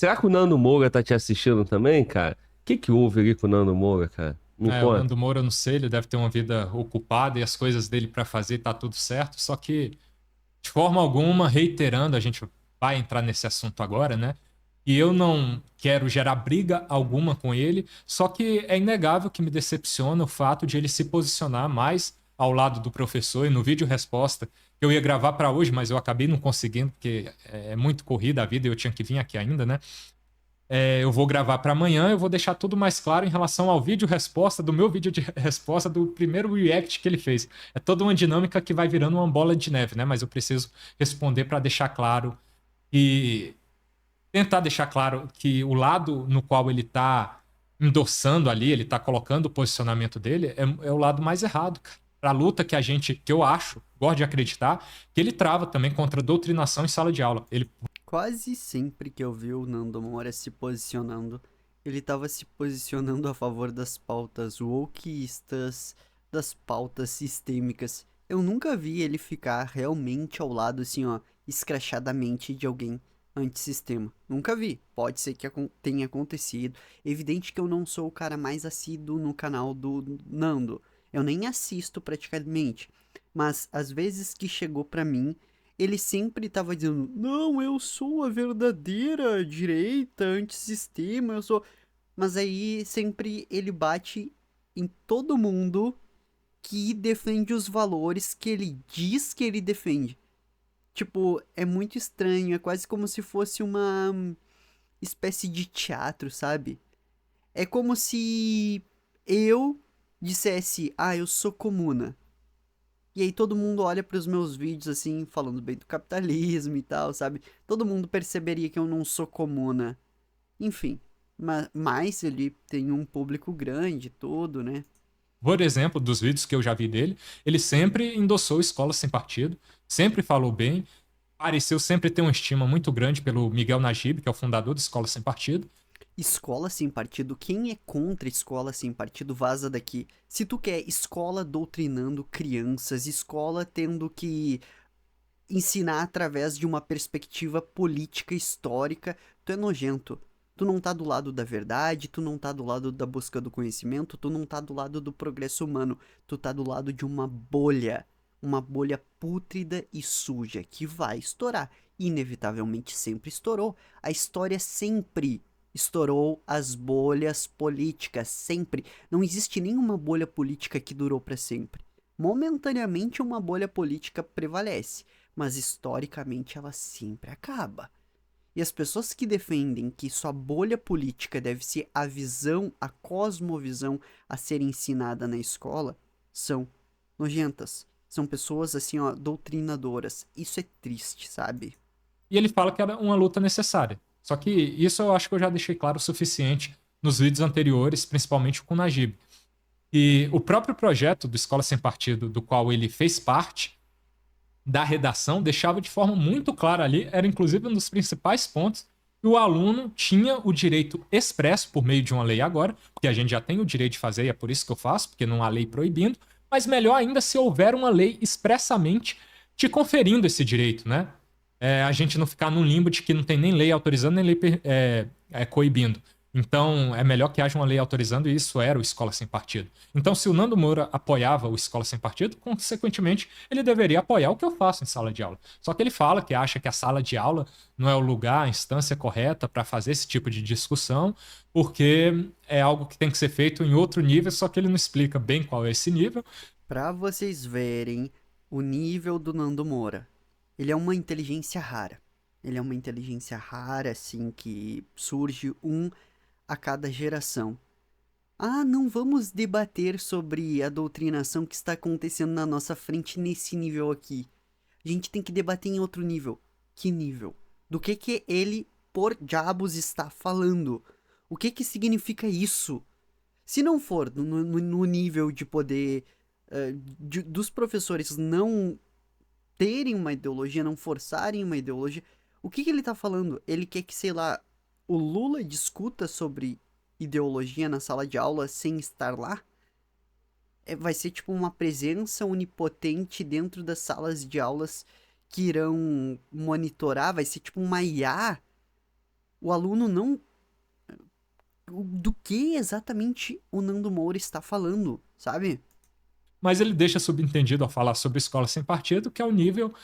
Será que o Nando Moura tá te assistindo também, cara? O que que houve ali com o Nando Moura, cara? Me É, o conta. Nando Moura, eu não sei, ele deve ter uma vida ocupada e as coisas dele pra fazer tá tudo certo, só que de forma alguma, reiterando, a gente vai entrar nesse assunto agora, né? E eu não quero gerar briga alguma com ele, só que é inegável que me decepciona o fato de ele se posicionar mais ao lado do professor e no vídeo resposta que eu ia gravar para hoje, mas eu acabei não conseguindo, porque é muito corrida a vida e eu tinha que vir aqui ainda, né? Eu vou gravar para amanhã, eu vou deixar tudo mais claro em relação ao vídeo resposta, do meu vídeo de resposta do primeiro react que ele fez. É toda uma dinâmica que vai virando uma bola de neve, né? Mas eu preciso responder para deixar claro e tentar deixar claro que o lado no qual ele tá endossando ali, ele tá colocando o posicionamento dele, é o lado mais errado, cara. Pra luta que a gente, que eu acho, gosto de acreditar, que ele trava também contra a doutrinação em sala de aula. Ele Quase sempre que eu vi o Nando Moura se posicionando, ele estava se posicionando a favor das pautas wokeistas, das pautas sistêmicas. Eu nunca vi ele ficar realmente ao lado, assim, ó, escrachadamente de alguém antissistema. Nunca vi. Pode ser que tenha acontecido. Evidente que eu não sou o cara mais assíduo no canal do Nando. Eu nem assisto praticamente. Mas às vezes que chegou pra mim, ele sempre tava dizendo: Não, eu sou a verdadeira direita, antissistema, eu sou. Mas aí sempre ele bate em todo mundo que defende os valores que ele diz que ele defende. Tipo, é muito estranho, é quase como se fosse uma espécie de teatro, sabe? É como se eu dissesse: Ah, eu sou comuna. E aí todo mundo olha para os meus vídeos assim, falando bem do capitalismo e tal, sabe? Todo mundo perceberia que eu não sou comuna. Enfim, mas ele tem um público grande, e tudo, né? Por exemplo, dos vídeos que eu já vi dele, ele sempre endossou Escola Sem Partido, sempre falou bem, pareceu sempre ter uma estima muito grande pelo Miguel Najib, que é o fundador da Escola Sem Partido. Escola sem partido, quem é contra escola sem partido, vaza daqui. Se tu quer escola doutrinando crianças, escola tendo que ensinar através de uma perspectiva política histórica, tu é nojento. Tu não tá do lado da verdade, tu não tá do lado da busca do conhecimento, tu não tá do lado do progresso humano, tu tá do lado de uma bolha pútrida e suja que vai estourar. Inevitavelmente sempre estourou. A história sempre estourou as bolhas políticas, sempre. Não existe nenhuma bolha política que durou para sempre. Momentaneamente uma bolha política prevalece, mas historicamente ela sempre acaba. E as pessoas que defendem que sua bolha política deve ser a visão, a cosmovisão a ser ensinada na escola, são nojentas. São pessoas assim, ó, doutrinadoras. Isso é triste, sabe? E ele fala que era uma luta necessária. Só que isso eu acho que eu já deixei claro o suficiente nos vídeos anteriores, principalmente com o Najib. E o próprio projeto do Escola Sem Partido, do qual ele fez parte, da redação, deixava de forma muito clara ali, era inclusive um dos principais pontos, que o aluno tinha o direito expresso por meio de uma lei agora, porque a gente já tem o direito de fazer, e é por isso que eu faço, porque não há lei proibindo, mas melhor ainda se houver uma lei expressamente te conferindo esse direito, né? A gente não ficar num limbo de que não tem nem lei autorizando, nem lei coibindo. Então, é melhor que haja uma lei autorizando, e isso era o Escola Sem Partido. Então, se o Nando Moura apoiava o Escola Sem Partido, consequentemente, ele deveria apoiar o que eu faço em sala de aula. Só que ele fala que acha que a sala de aula não é o lugar, a instância correta para fazer esse tipo de discussão, porque é algo que tem que ser feito em outro nível, só que ele não explica bem qual é esse nível. Pra vocês verem o nível do Nando Moura. Ele é uma inteligência rara. Ele é uma inteligência rara, assim, que surge um a cada geração. Ah, não vamos debater sobre a doutrinação que está acontecendo na nossa frente nesse nível aqui. A gente tem que debater em outro nível. Que nível? Do que ele, por diabos, está falando? O que significa isso? Se não for no nível de poder dos professores não terem uma ideologia, não forçarem uma ideologia, o que ele está falando? Ele quer que, sei lá, o Lula discuta sobre ideologia na sala de aula sem estar lá? Vai ser tipo uma presença onipotente dentro das salas de aulas que irão monitorar, vai ser tipo uma IA. O aluno não... Do que exatamente o Nando Moura está falando, sabe? Mas ele deixa subentendido ao falar sobre escola sem partido, que é o nível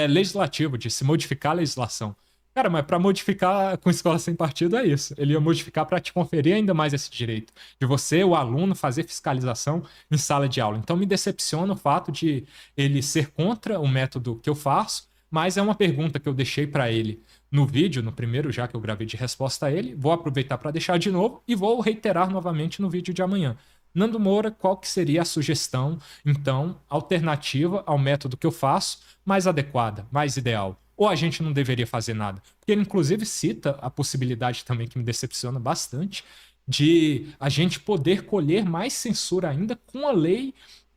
legislativo, de se modificar a legislação. Cara, mas para modificar com escola sem partido é isso. Ele ia modificar para te conferir ainda mais esse direito de você, o aluno, fazer fiscalização em sala de aula. Então me decepciona o fato de ele ser contra o método que eu faço, mas é uma pergunta que eu deixei para ele no vídeo, no primeiro já que eu gravei de resposta a ele. Vou aproveitar para deixar de novo e vou reiterar novamente no vídeo de amanhã. Nando Moura, qual que seria a sugestão, então, alternativa ao método que eu faço, mais adequada, mais ideal? Ou a gente não deveria fazer nada? Porque ele, inclusive, cita a possibilidade também, que me decepciona bastante, de a gente poder colher mais censura ainda com a lei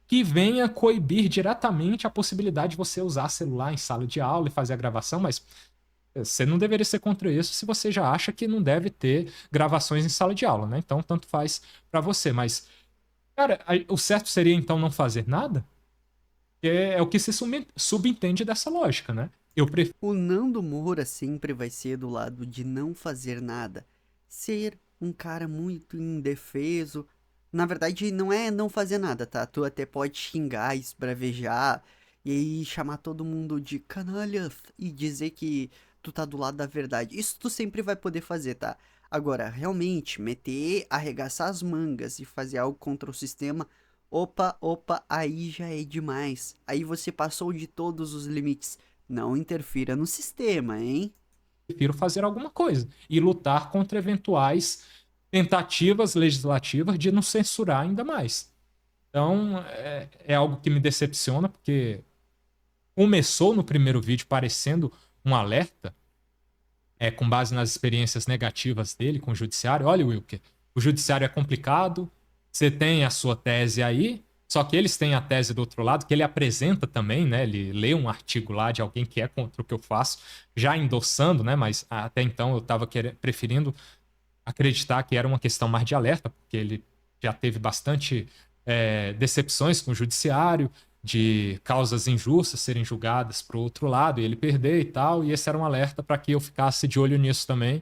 que venha coibir diretamente a possibilidade de você usar celular em sala de aula e fazer a gravação, mas você não deveria ser contra isso se você já acha que não deve ter gravações em sala de aula, né? Então, tanto faz para você, mas cara, o certo seria então não fazer nada? É o que se subentende dessa lógica, né? Eu prefiro. O Nando Moura sempre vai ser do lado de não fazer nada. Ser um cara muito indefeso. Na verdade, não é não fazer nada, tá? Tu até pode xingar, esbravejar, e aí chamar todo mundo de canalha e dizer que tu tá do lado da verdade. Isso tu sempre vai poder fazer, tá? Agora, realmente, meter, arregaçar as mangas e fazer algo contra o sistema, opa, aí já é demais. Aí você passou de todos os limites. Não interfira no sistema, hein? Prefiro fazer alguma coisa e lutar contra eventuais tentativas legislativas de nos censurar ainda mais. Então, é algo que me decepciona, porque começou no primeiro vídeo parecendo um alerta, com base nas experiências negativas dele com o judiciário. Olha, Wilker, o judiciário é complicado, você tem a sua tese aí, só que eles têm a tese do outro lado, que ele apresenta também, né? Ele lê um artigo lá de alguém que é contra o que eu faço, já endossando, né? Mas até então eu estava preferindo acreditar que era uma questão mais de alerta, porque ele já teve bastante decepções com o judiciário, de causas injustas serem julgadas para o outro lado e ele perder e tal, e esse era um alerta para que eu ficasse de olho nisso também,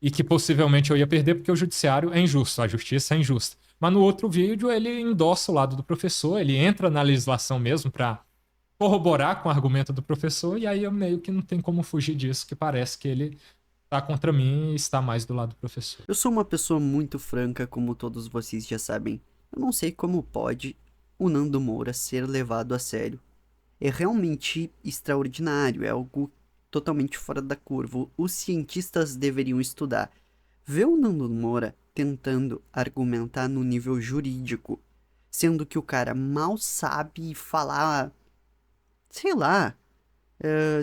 e que possivelmente eu ia perder porque o judiciário é injusto, a justiça é injusta. Mas no outro vídeo ele endossa o lado do professor, ele entra na legislação mesmo para corroborar com o argumento do professor, e aí eu meio que não tem como fugir disso, que parece que ele tá contra mim e está mais do lado do professor. Eu sou uma pessoa muito franca, como todos vocês já sabem. Eu não sei como pode o Nando Moura ser levado a sério. É realmente extraordinário, é algo totalmente fora da curva. Os cientistas deveriam estudar. Ver o Nando Moura tentando argumentar no nível jurídico, sendo que o cara mal sabe falar, sei lá,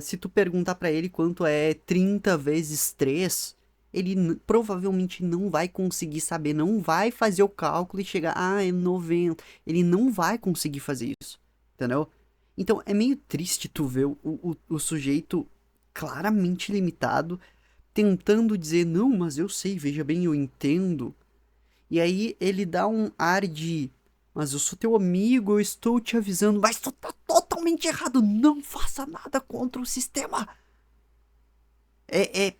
se tu perguntar pra ele quanto é 30 vezes 3, ele provavelmente não vai conseguir saber, não vai fazer o cálculo e chegar, é 90. Ele não vai conseguir fazer isso, entendeu? Então é meio triste tu ver o sujeito claramente limitado, tentando dizer, não, mas eu sei, veja bem, eu entendo. E aí ele dá um ar de, mas eu sou teu amigo, eu estou te avisando, mas tu tá totalmente errado, não faça nada contra o sistema. É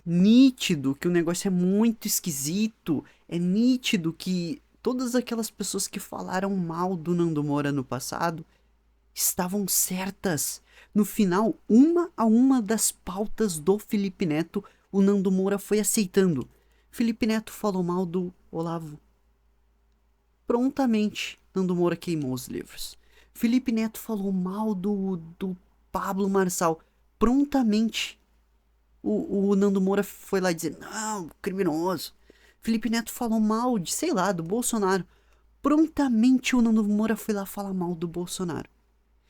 nítido que o negócio é muito esquisito, é nítido que todas aquelas pessoas que falaram mal do Nando Moura no passado estavam certas. No final, uma a uma das pautas do Felipe Neto, o Nando Moura foi aceitando. Felipe Neto falou mal do Olavo. Prontamente, Nando Moura queimou os livros. Felipe Neto falou mal do Pablo Marçal. Prontamente, o Nando Moura foi lá dizer, não, criminoso. Felipe Neto falou mal de, sei lá, do Bolsonaro. Prontamente o Nando Moura foi lá falar mal do Bolsonaro.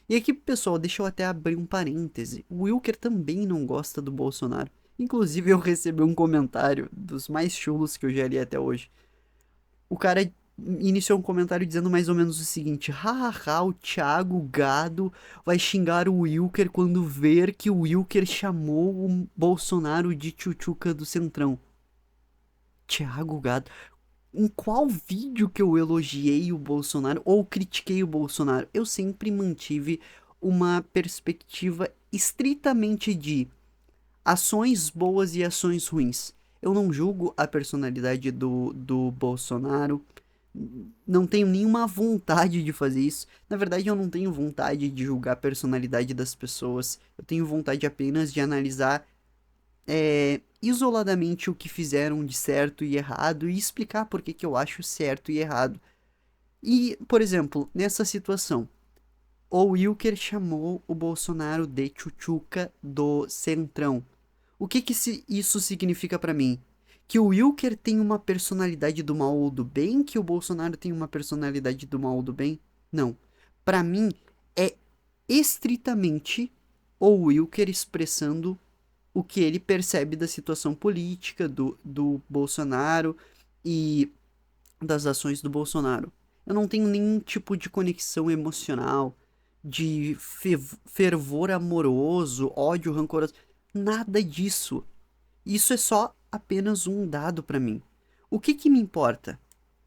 E aqui, pessoal, deixa eu até abrir um parêntese. O Wilker também não gosta do Bolsonaro. Inclusive, eu recebi um comentário dos mais chulos que eu já li até hoje. O cara iniciou um comentário dizendo mais ou menos o seguinte: hahaha, o Thiago Gado vai xingar o Wilker quando ver que o Wilker chamou o Bolsonaro de tchutchuca do Centrão. Thiago Gado. Em qual vídeo que eu elogiei o Bolsonaro ou critiquei o Bolsonaro? Eu sempre mantive uma perspectiva estritamente de ações boas e ações ruins. Eu não julgo a personalidade do Bolsonaro, não tenho nenhuma vontade de fazer isso. Na verdade, eu não tenho vontade de julgar a personalidade das pessoas. Eu tenho vontade apenas de analisar isoladamente o que fizeram de certo e errado e explicar por que eu acho certo e errado. E, por exemplo, nessa situação, o Wilker chamou o Bolsonaro de tchutchuca do Centrão. O que isso significa pra mim? Que o Wilker tem uma personalidade do mal ou do bem? Que o Bolsonaro tem uma personalidade do mal ou do bem? Não. Pra mim, é estritamente o Wilker expressando o que ele percebe da situação política do Bolsonaro e das ações do Bolsonaro. Eu não tenho nenhum tipo de conexão emocional, de fervor amoroso, ódio rancoroso, nada disso. Isso é só apenas um dado pra mim. O que me importa?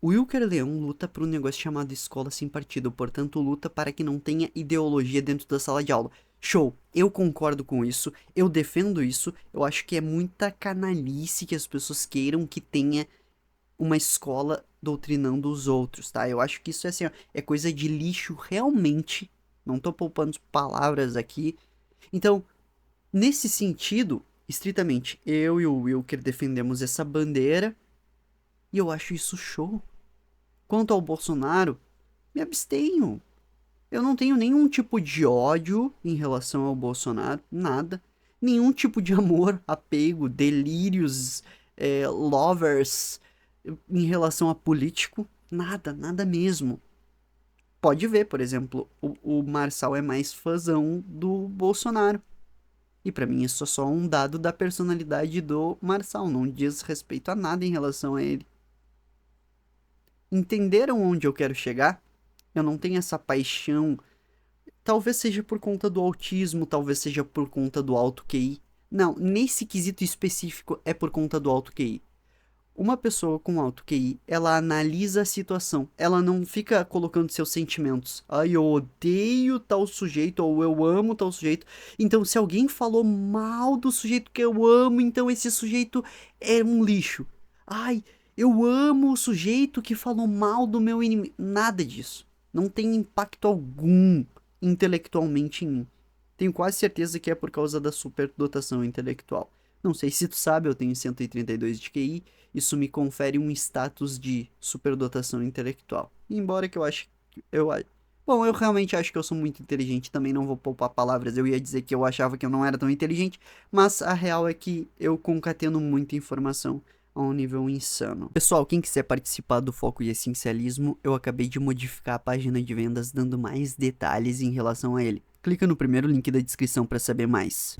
O Wilker Leão luta por um negócio chamado escola sem partido, portanto luta para que não tenha ideologia dentro da sala de aula. Show, eu concordo com isso, eu defendo isso, eu acho que é muita canalice que as pessoas queiram que tenha uma escola doutrinando os outros, tá? Eu acho que isso é assim, ó, é coisa de lixo realmente, não tô poupando palavras aqui. Então, nesse sentido, estritamente, eu e o Wilker defendemos essa bandeira e eu acho isso show. Quanto ao Bolsonaro, me abstenho. Eu não tenho nenhum tipo de ódio em relação ao Bolsonaro, nada. Nenhum tipo de amor, apego, delírios, lovers em relação a político, nada, nada mesmo. Pode ver, por exemplo, o Marçal é mais fãzão do Bolsonaro. E pra mim isso é só um dado da personalidade do Marçal, não diz respeito a nada em relação a ele. Entenderam onde eu quero chegar? Eu não tenho essa paixão. Talvez seja por conta do autismo, talvez seja por conta do alto QI. Não, nesse quesito específico é por conta do alto QI. Uma pessoa com alto QI, ela analisa a situação. Ela não fica colocando seus sentimentos. Ai, eu odeio tal sujeito, ou eu amo tal sujeito. Então, se alguém falou mal do sujeito que eu amo, então esse sujeito é um lixo. Ai, eu amo o sujeito que falou mal do meu inimigo. Nada disso. Não tem impacto algum intelectualmente em mim. Tenho quase certeza que é por causa da superdotação intelectual. Não sei se tu sabe, eu tenho 132 de QI, isso me confere um status de superdotação intelectual. Embora que eu ache... Bom, eu realmente acho que eu sou muito inteligente, também não vou poupar palavras, eu ia dizer que eu achava que eu não era tão inteligente, mas a real é que eu concateno muita informação a um nível insano. Pessoal, quem quiser participar do Foco e Essencialismo, eu acabei de modificar a página de vendas dando mais detalhes em relação a ele. Clica no primeiro link da descrição para saber mais.